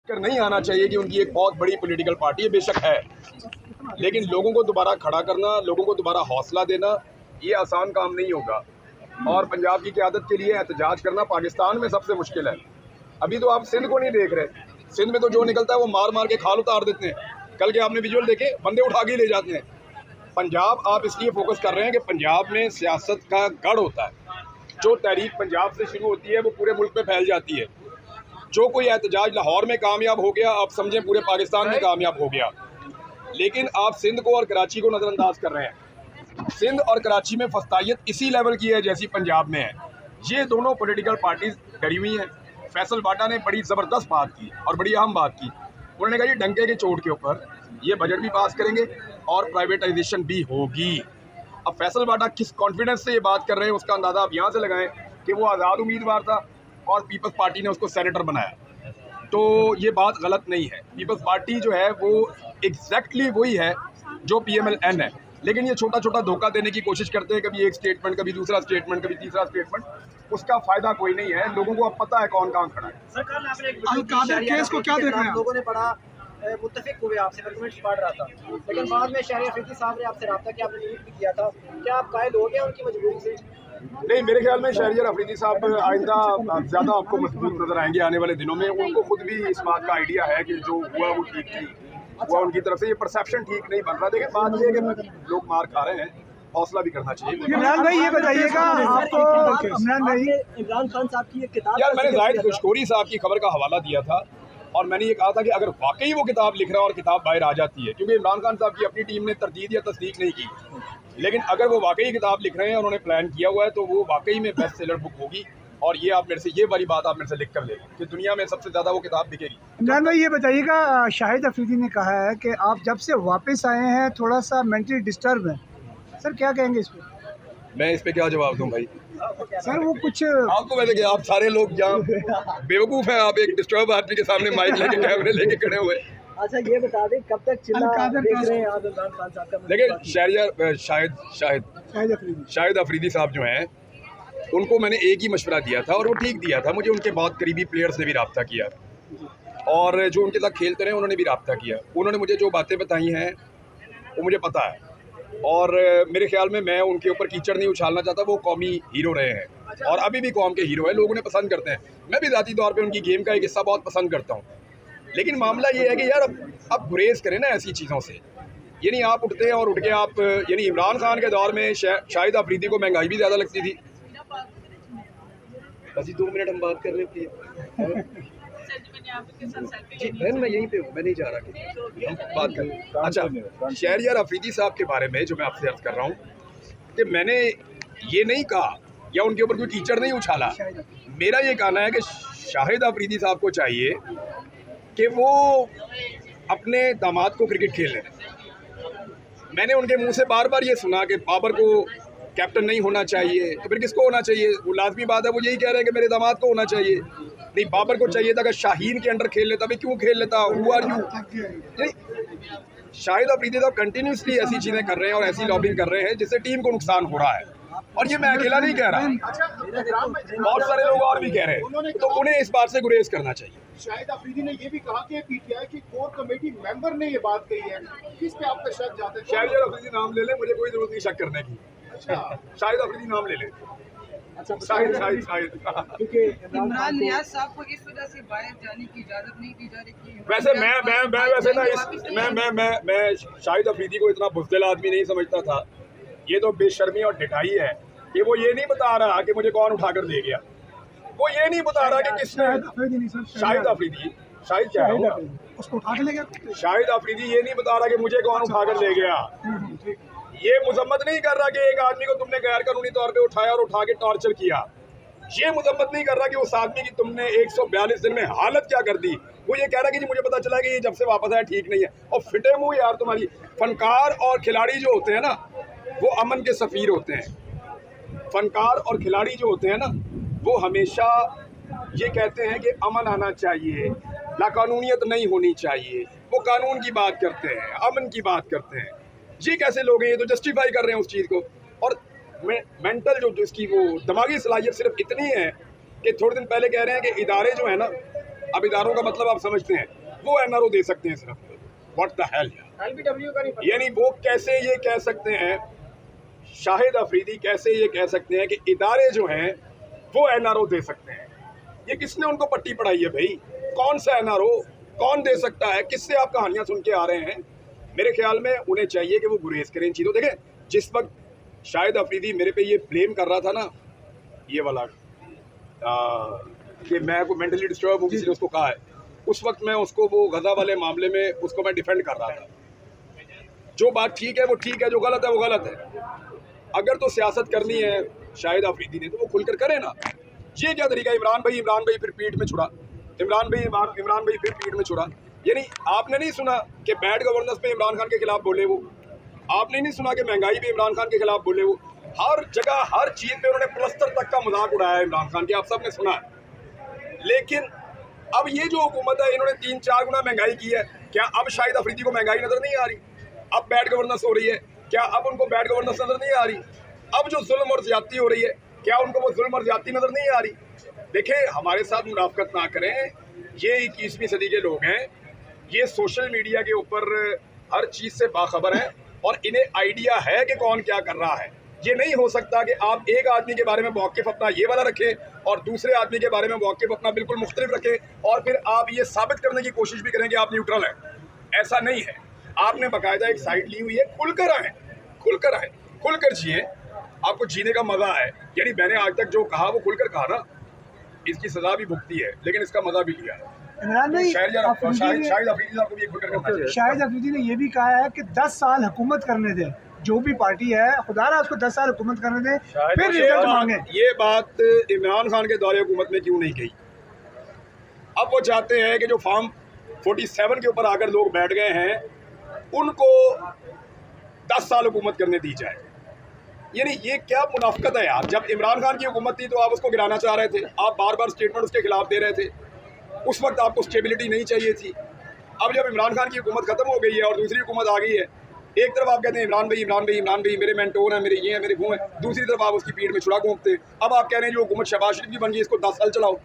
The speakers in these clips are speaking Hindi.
कर नहीं आना चाहिए कि उनकी एक बहुत बड़ी पॉलिटिकल पार्टी है, बेशक है, लेकिन लोगों को दोबारा खड़ा करना, लोगों को दोबारा हौसला देना, ये आसान काम नहीं होगा। और पंजाब की क़यादत के लिए एहतजाज करना पाकिस्तान में सबसे मुश्किल है। अभी तो आप सिंध को नहीं देख रहे, सिंध में तो जो निकलता है वो मार मार के खाल उतार देते हैं। कल के आपने विजुअल देखे, बंदे उठा के ले जाते हैं। पंजाब आप इसलिए फोकस कर रहे हैं कि पंजाब में सियासत का गढ़ होता है। जो तहरीक पंजाब से शुरू होती है वो पूरे मुल्क में फैल जाती है। जो कोई एहतजाज लाहौर में कामयाब हो गया, आप समझें पूरे पाकिस्तान में कामयाब हो गया। लेकिन आप सिंध को और कराची को नज़रअंदाज कर रहे हैं। सिंध और कराची में फस्तायत इसी लेवल की है जैसी पंजाब में है। ये दोनों पॉलिटिकल पार्टीज डरी हुई हैं। फैसल बाटा ने बड़ी ज़बरदस्त बात की और बड़ी अहम बात की। उन्होंने कहा ये डंके के चोट के ऊपर ये बजट भी पास करेंगे और प्राइवेटाइजेशन भी होगी। अब फैसल बाटा किस कॉन्फिडेंस से ये बात कर रहे हैं उसका अंदाज़ा आप यहाँ से लगाएं कि वो आज़ाद उम्मीदवार था और पीपल्स पार्टी ने उसको सेनेटर बनाया। तो ये बात गलत नहीं है। पीपल्स पार्टी जो है वो एग्जैक्टली वही है जो PMLN है, लेकिन ये छोटा छोटा धोखा देने की कोशिश करते हैं, कभी एक स्टेटमेंट, कभी दूसरा स्टेटमेंट, कभी तीसरा स्टेटमेंट। उसका फायदा कोई नहीं है। लोगों को अब पता है कौन कहाँ खड़ा है। अलकादर केस को क्या देख रहे हैं? लोगों ने बड़ा मुत्तफिक हुए आपसे, डॉक्यूमेंट्स पढ़ रहा था, लेकिन बाद में शहरियार अफरीदी साहब ने आपसे रब्ता किया, आपने ट्वीट भी किया था। क्या आप कायल हो गए उनकी मजबूरी से? नहीं, मेरे ख्याल में शहरियार अफरीदी साहब आइंदा ज़्यादा आपको मजबूत नजर आएंगे आने वाले दिनों में। उनको खुद भी इस बात का आइडिया है कि जो हुआ वो ठीक नहीं हुआ, उनकी तरफ से ये परसेप्शन ठीक नहीं बन रहा। देखिए बात ये है कि लोग मार खा रहे हैं, हौसला भी करना चाहिए। इमरान भाई ये बताइएगा आपको, इमरान भाई इमरान खान साहब की एक किताब, यार मैंने जाहिद खुशखोरी साहब की खबर का हवाला दिया था और मैंने ये कहा था कि अगर वाकई वो किताब लिख रहा है और किताब बाहर आ जाती है, क्योंकि इमरान खान साहब की अपनी टीम ने तरदीद या तस्दीक नहीं की, लेकिन अगर वो वाकई किताब लिख रहे हैं, उन्होंने प्लान किया हुआ है, तो वो वाकई में बेस्ट सेलर बुक होगी। और ये आप मेरे से ये वाली बात आप मेरे से लिख कर लेंगे कि दुनिया में सबसे ज़्यादा वो किताब बिकेगी। इमरान भाई ये बताइएगा, शाहिद अफरीदी ने कहा है कि आप जब से वापस आए हैं थोड़ा सा मेंटली डिस्टर्ब है। सर क्या कहेंगे इस पर? मैं इस पे क्या जवाब दूं भाई? सर वो कुछ आपको वैसे कि आप सारे लोग यहाँ बेवकूफ़ हैं। आप एक डिस्टर्ब आदमी के सामने माइक लेके कैमरे लेके खड़े हुए। अच्छा ये बता दें कब तक चिल्ला देख रहे हैं आप इमरान खान साहब का? देखिए शहरियार शाहिद अफरीदी साहब जो हैं, उनको मैंने एक ही मशवरा दिया था और वो ठीक दिया था। मुझे उनके बहुत करीबी प्लेयर्स ने भी रब्ता किया और जो उनके साथ खेलते रहे उन्होंने भी रब्ता किया। उन्होंने मुझे जो बातें बताई हैं वो मुझे पता है और मेरे ख्याल में मैं उनके ऊपर कीचड़ नहीं उछालना चाहता। वो कौमी हीरो रहे हैं और अभी भी कौम के हीरो हैं, लोग उन्हें पसंद करते हैं। मैं भी ज़ाती तौर पे उनकी गेम का एक हिस्सा बहुत पसंद करता हूँ, लेकिन मामला ये है कि यार अब गुरेज करें ना ऐसी चीज़ों से। यानी आप उठते हैं और उठ के आप, यानी इमरान खान के दौर में शाहिद अफरीदी को महंगाई भी ज़्यादा लगती थी। बस 2 मिनट हम बात कर रहे थे जी बहन, मैं यहीं पे हूँ, मैं नहीं जा रहा कि हम बात करें। अच्छा, शहरियार अफरीदी साहब के बारे में जो मैं आपसे अर्ज कर रहा हूँ कि मैंने ये नहीं कहा या उनके ऊपर कोई कीचड़ नहीं उछाला। मेरा ये कहना है कि शाहिद अफरीदी साहब को चाहिए कि वो अपने दामाद को क्रिकेट खेल लें। मैंने उनके मुंह से बार बार ये सुना कि बाबर को कैप्टन नहीं होना चाहिए, तो फिर किसको होना चाहिए? वो लाजमी बात है, वो यही कह रहे हैं कि मेरे दामाद को होना चाहिए। नहीं, बाबर को चाहिए था कि शाहीन के अंडर खेल लेता। भाई क्यों खेल लेता? Who are you? Shahid Afridi साहब कंटिन्यूसली ऐसी चीज़ें कर रहे हैं और ऐसी लॉबिंग कर रहे हैं जिससे टीम को नुकसान हो रहा है। और ये मैं अकेला नहीं कह रहा, बहुत सारे लोग और भी कह रहे हैं, तो उन्हें इस बात से गुरेज करना चाहिए। शाहिद अफरीदी ने ये भी कहा कि PTI की कोर कमेटी मेंबर ने ये बात कही है। किस पे आपका शक जाता है? शाहिद अफरीदी नाम ले ले, मुझे कोई जरूरत नहीं शक करने की। शाहिद अफरीदी नाम ले ले। शाहिद क्योंकि इमरान नियाज साहब को इस वजह से बाहर जाने की इजाजत नहीं दी जा रही थी। वैसे मैं शाहिद अफरीदी को इतना बुज़दिल आदमी नहीं समझता था। ये तो बेशर्मी और ढिठाई है कि वो ये नहीं बता रहा कि मुझे कौन उठाकर दे गया। वो ये नहीं बता रहा कि किसने शाहिद अफरीदी शाहिद क्या है उसको उठा के ले गया। शाहिद अफरीदी ये नहीं बता रहा कि मुझे कौन उठाकर ले गया। ये मुजम्मत नहीं कर रहा कि एक आदमी को तुमने गैर कानूनी तौर पे उठाया और उठा के टॉर्चर किया। ये मुजम्मत नहीं कर रहा कि उस आदमी की तुमने 142 दिन में हालत क्या कर दी। वो ये कह रहा है कि जी मुझे पता चला कि ये जब से वापस आया ठीक नहीं है। और फिटे मुंह यार तुम्हारी। फनकार और खिलाड़ी जो होते हैं ना, वो अमन के सफ़ीर होते हैं। फनकार और खिलाड़ी जो होते हैं ना, वो हमेशा ये कहते हैं कि अमन आना चाहिए, लाकानूनियत नहीं होनी चाहिए। वो कानून की बात करते हैं, अमन की बात करते हैं। ये कैसे लोग हैं? ये तो जस्टिफाई कर रहे हैं उस चीज़ को। और मेंटल जो इसकी वो दिमागी सलाहियत सिर्फ इतनी है कि थोड़े दिन पहले कह रहे हैं कि इदारे जो है ना अब इदारों का मतलब आप समझते हैं, वो एनआरओ दे सकते हैं सिर्फ। व्हाट द हेल, LBW का नहीं पता। यानी वो कैसे ये कह सकते हैं, शाहिद अफरीदी कैसे ये कह सकते हैं कि इदारे जो हैं वो एनआरओ दे सकते हैं? ये किसने उनको पट्टी पढ़ाई है भाई? कौन सा एनआरओ, कौन दे सकता है? किससे आप कहानियां सुन के आ रहे हैं? मेरे ख्याल में उन्हें चाहिए कि वो गुरेज करें इन चीज़ों। देखें, जिस वक्त शाहिद अफरीदी मेरे पे ये ब्लेम कर रहा था ना, ये वाला कि मैं को मेंटली डिस्टर्ब हूँ, किसी ने उसको कहा है, उस वक्त मैं उसको वो गज़ा वाले मामले में उसको मैं डिफेंड कर रहा था। जो बात ठीक है वो ठीक है, जो गलत है वो गलत है। अगर तो सियासत करनी है शाहिद अफरीदी ने तो वो खुलकर करे ना। ये क्या तरीका, इमरान भाई फिर पीठ में छुड़ा, इमरान भाई फिर पीठ में छुड़ा। यानी आपने नहीं सुना कि बैड गवर्नेंस पे इमरान खान के खिलाफ बोले वो, आपने नहीं सुना कि महंगाई पे इमरान खान के खिलाफ बोले वो। हर जगह हर चीज़ पे उन्होंने प्लस्तर तक का मजाक उड़ाया इमरान खान के, आप सबने सुना है। लेकिन अब ये जो हुकूमत है, इन्होंने 3-4 गुना महंगाई की है। क्या अब शाहिद अफरीदी को महंगाई नजर नहीं आ रही? अब बैड गवर्नेंस हो रही है, क्या अब उनको बैड गवर्नेंस नजर नहीं आ रही? अब जो जुल्म और ज्यादती हो रही है, क्या उनको वो जुल्म और ज्यादती नजर नहीं आ रही? देखें, हमारे साथ मुनाफकत ना करें, ये 21वीं सदी के लोग हैं, ये सोशल मीडिया के ऊपर हर चीज़ से बाखबर हैं और इन्हें आइडिया है कि कौन क्या कर रहा है। ये नहीं हो सकता कि आप एक आदमी के बारे में मौक़िफ़ अपना ये वाला रखें और दूसरे आदमी के बारे में मौक़िफ़ अपना बिल्कुल मुख्तलिफ रखें और फिर आप ये साबित करने की कोशिश भी करें कि आप न्यूट्रल हैं। ऐसा नहीं है। आपने बाकायदा एक साइड ली हुई है, खुलकर आए, खुलकर जिए। आपको जीने का मज़ा है। यानी मैंने आज तक जो कहा वो खुलकर कहा ना, इसकी सज़ा भी भुगती है लेकिन इसका मज़ा भी लिया। इमरान भाई, शाहिद अफरीदी साहब को भी खुलकर करना चाहिए। शाहिद अफरीदी ने ये भी कहा है कि 10 साल हुकूमत करने दें, जो भी पार्टी है खुदारा उसको 10 साल हुकूमत करने दें, फिर रिजल्ट मांगे। ये बात इमरान खान के दौरे हुकूमत में क्यों नहीं कही? अब वो चाहते हैं कि जो फॉर्म 47 के ऊपर आकर लोग बैठ गए हैं उनको 10 साल हुकूमत करने दी जाए। यानी ये क्या मुनाफकत है यार? जब इमरान खान की हुकूमत थी तो आप उसको गिराना चाह रहे थे, आप बार बार स्टेटमेंट उसके खिलाफ दे रहे थे, उस वक्त आपको स्टेबिलिटी नहीं चाहिए थी। अब जब इमरान खान की हुकूमत खत्म हो गई है और दूसरी हुकूमत आ गई है, एक तरफ आप कहते हैं इमरान भाई मेरे मेंटोर हैं, मेरे ये हैं, मेरे वो हैं, दूसरी तरफ आप उसकी पीठ में छुरा घूमते। अब आप कह रहे हैं जो हुकूमत शहबाज शरीफ की बन गई इसको 10 साल चलाओ।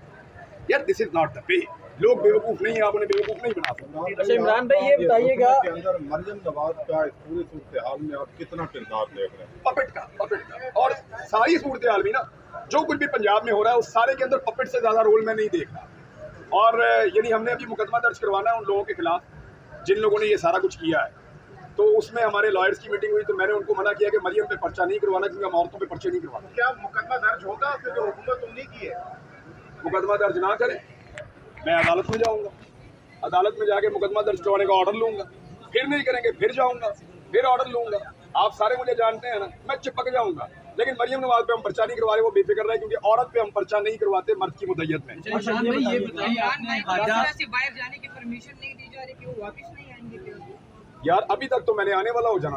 यार this is not the way. लोग बेवकूफ़ नहीं है, आप उन्हें बेवकूफ़ नहीं बना सकते। अच्छा इमरान भाई ये बताइएगा के अंदर मरियम नवाज का इस पूरी सूरत हाल में आप कितना किरदार देख रहे हैं? पपेट का और सारी सूरत हाल भी ना, जो कुछ भी पंजाब में हो रहा है उस सारे के अंदर पपेट से ज़्यादा रोल मैं नहीं देख रहा। और यानी हमने अभी मुकदमा दर्ज करवाना है उन लोगों के खिलाफ जिन लोगों ने ये सारा कुछ किया है। तो उसमें हमारे लॉयर्स की मीटिंग हुई तो मैंने उनको मना किया कि मरियम पे पर्चा नहीं करवाना क्योंकि हम औरतों पे पर्चे नहीं करवाना। क्या मुकदमा दर्ज होगा क्योंकि हुकूमत उन्हीं की है? मुकदमा दर्ज ना करें, मैं अदालत में जाऊंगा, अदालत में जाके मुकदमा दर्ज करवाने का ऑर्डर लूंगा, फिर नहीं करेंगे फिर जाऊंगा, फिर ऑर्डर लूंगा। आप सारे मुझे जानते हैं ना, मैं चिपक जाऊंगा। लेकिन मरियम नवाज पे हम पर्चा नहीं करवा रहे, वो बेफिक्र रहे क्योंकि औरत पे हम पर्चा नहीं करवाते मर्द की मुद्दत में। इमरान भाई ये बताइए, इमरान भाई को इस तरह से बाहर जाने की परमिशन नहीं दी जा रही कि वो वापस नहीं आएंगे क्या? यार अभी तक तो मैंने आने वाला हो जाना